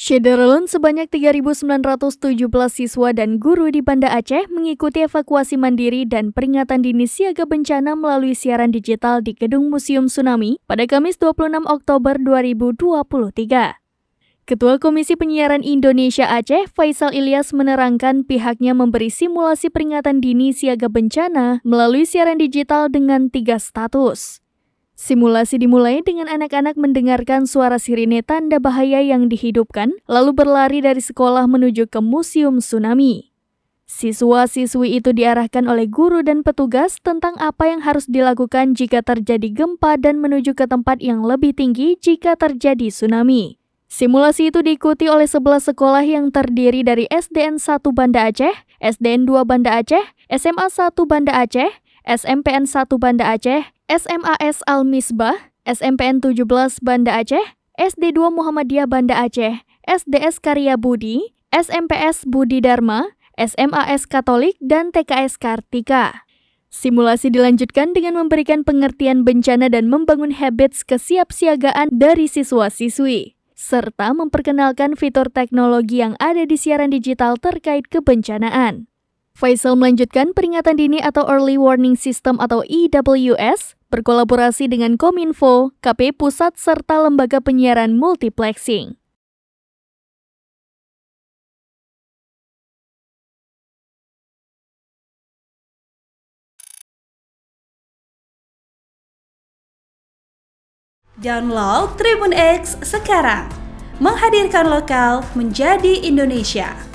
Syederalun sebanyak 3.917 siswa dan guru di Banda Aceh mengikuti evakuasi mandiri dan peringatan dini siaga bencana melalui siaran digital di Gedung Museum Tsunami pada Kamis 26 Oktober 2023. Ketua Komisi Penyiaran Indonesia Aceh, Faisal Ilyas menerangkan pihaknya memberi simulasi peringatan dini siaga bencana melalui siaran digital dengan 3 status. Simulasi dimulai dengan anak-anak mendengarkan suara sirine tanda bahaya yang dihidupkan, lalu berlari dari sekolah menuju ke Museum Tsunami. Siswa-siswi itu diarahkan oleh guru dan petugas tentang apa yang harus dilakukan jika terjadi gempa dan menuju ke tempat yang lebih tinggi jika terjadi tsunami. Simulasi itu diikuti oleh 11 sekolah yang terdiri dari SDN 1 Banda Aceh, SDN 2 Banda Aceh, SMA 1 Banda Aceh, SMPN 1 Banda Aceh, SMAS Al-Misbah, SMPN 17 Banda Aceh, SD 2 Muhammadiyah Banda Aceh, SDS Karya Budi, SMPS Budi Dharma, SMAS Katolik, dan TKS Kartika. Simulasi dilanjutkan dengan memberikan pengertian bencana dan membangun habits kesiapsiagaan dari siswa-siswi, serta memperkenalkan fitur teknologi yang ada di siaran digital terkait kebencanaan. Faisal melanjutkan peringatan dini atau Early Warning System atau EWS berkolaborasi dengan Kominfo, KP Pusat, serta lembaga penyiaran multiplexing. Download Tribun X sekarang, menghadirkan lokal menjadi Indonesia.